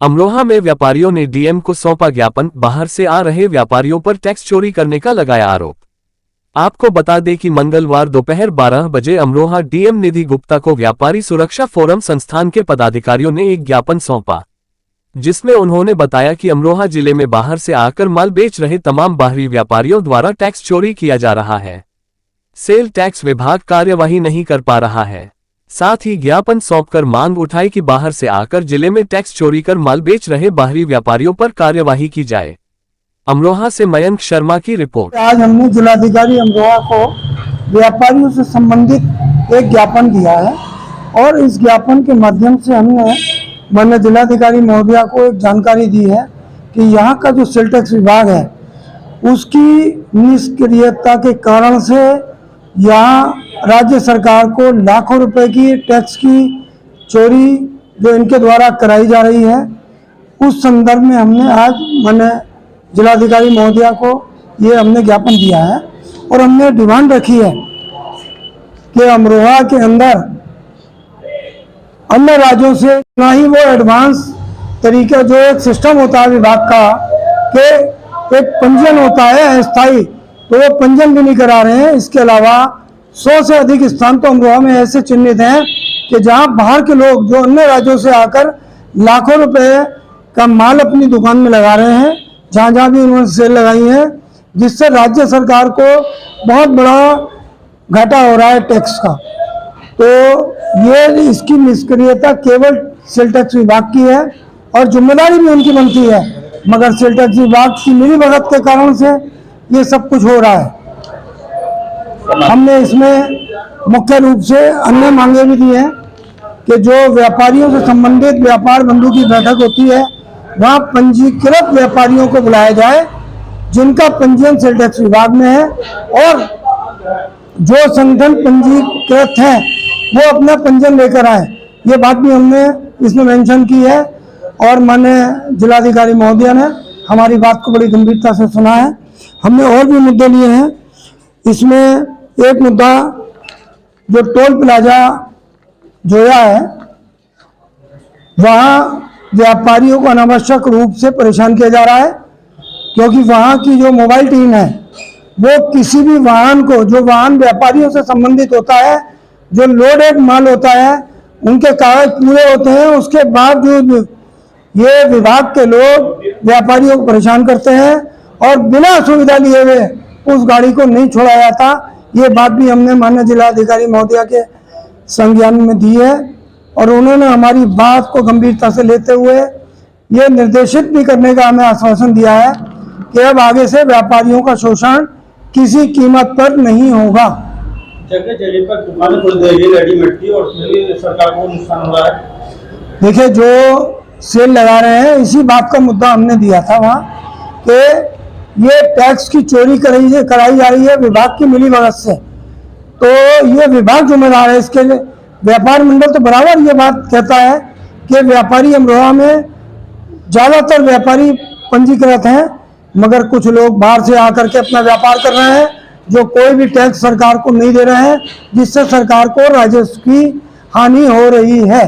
अमरोहा में व्यापारियों ने डीएम को सौंपा ज्ञापन, बाहर से आ रहे व्यापारियों पर टैक्स चोरी करने का लगाया आरोप। आपको बता दें कि मंगलवार दोपहर 12 बजे अमरोहा डीएम निधि गुप्ता को व्यापारी सुरक्षा फोरम संस्थान के पदाधिकारियों ने एक ज्ञापन सौंपा, जिसमें उन्होंने बताया कि अमरोहा जिले में बाहर से आकर माल बेच रहे तमाम बाहरी व्यापारियों द्वारा टैक्स चोरी किया जा रहा है। सेल टैक्स विभाग कार्यवाही नहीं कर पा रहा है। साथ ही ज्ञापन सौंपकर मांग उठाई कि बाहर से आकर जिले में टैक्स चोरी कर माल बेच रहे बाहरी व्यापारियों पर कार्यवाही की जाए। अमरोहा से मयंक शर्मा की रिपोर्ट। आज हमने जिलाधिकारी अमरोहा को व्यापारियों से संबंधित एक ज्ञापन दिया है और इस ज्ञापन के माध्यम से हमने माननीय जिलाधिकारी महोदया को एक जानकारी दी है कि यहाँ का जो सेल टैक्स विभाग है उसकी निष्क्रियता के कारण से यहाँ राज्य सरकार को लाखों रुपए की टैक्स की चोरी जो इनके द्वारा कराई जा रही है, उस संदर्भ में हमने आज माननीय जिलाधिकारी महोदया को ये हमने ज्ञापन दिया है और हमने डिमांड रखी है कि अमरोहा के अंदर अन्य राज्यों से ना ही वो एडवांस तरीका जो एक सिस्टम होता है विभाग का कि एक पंजीयन होता है अस्थायी, तो वो पंजीयन भी नहीं करा रहे हैं। इसके अलावा 100 से अधिक स्थान तो अमरोहा में ऐसे चिन्हित हैं कि जहां बाहर के लोग जो अन्य राज्यों से आकर लाखों रुपए का माल अपनी दुकान में लगा रहे हैं, जहां जहां भी उन्होंने सेल लगाई है, जिससे राज्य सरकार को बहुत बड़ा घाटा हो रहा है टैक्स का। तो ये इसकी निष्क्रियता केवल सेल टैक्स विभाग की है और जिम्मेदारी भी उनकी बनती है, मगर सेल टैक्स विभाग की मिलीभगत के कारण से ये सब कुछ हो रहा है। हमने इसमें मुख्य रूप से अन्य मांगे भी दी हैं कि जो व्यापारियों से संबंधित व्यापार बंधु की बैठक होती है वहाँ पंजीकृत व्यापारियों को बुलाया जाए जिनका पंजीयन सेल टैक्स विभाग में है, और जो संगठन पंजीकृत हैं वो अपना पंजीयन लेकर आए। ये बात भी हमने इसमें मेंशन की है और माननीय जिलाधिकारी महोदया ने हमारी बात को बड़ी गंभीरता से सुना है। हमने और भी मुद्दे लिए हैं। इसमें एक मुद्दा जो टोल प्लाजा जोया है, वहाँ व्यापारियों को अनावश्यक रूप से परेशान किया जा रहा है, क्योंकि वहाँ की जो मोबाइल टीम है वो किसी भी वाहन को, जो वाहन व्यापारियों से संबंधित होता है, जो लोडेड माल होता है, उनके कागज पूरे होते हैं, उसके बावजूद ये विभाग के लोग व्यापारियों को परेशान करते हैं और बिना सुविधा लिए हुए उस गाड़ी को नहीं छोड़ा जाता। ये बात भी हमने माननीय जिलाधिकारी महोदया के संज्ञान में दी है और उन्होंने हमारी बात को गंभीरता से लेते हुए ये निर्देशित भी करने का हमें आश्वासन दिया है कि अब आगे से व्यापारियों का शोषण किसी कीमत पर नहीं होगा। जगह जगह पर दुकानें खुल जाएगी रेडीमेड की और उसमें भी सरकार को नुकसान हो रहा है। देखिए, जो सेल लगा रहे हैं इसी बात का मुद्दा हमने दिया था वहाँ कि ये टैक्स की चोरी कराई जा रही है विभाग की मिलीभगत से, तो ये विभाग जिम्मेदार है इसके लिए। व्यापार मंडल तो बराबर ये बात कहता है कि व्यापारी अमरोहा में ज़्यादातर व्यापारी पंजीकृत हैं, मगर कुछ लोग बाहर से आकर के अपना व्यापार कर रहे हैं जो कोई भी टैक्स सरकार को नहीं दे रहे हैं, जिससे सरकार को राजस्व की हानि हो रही है।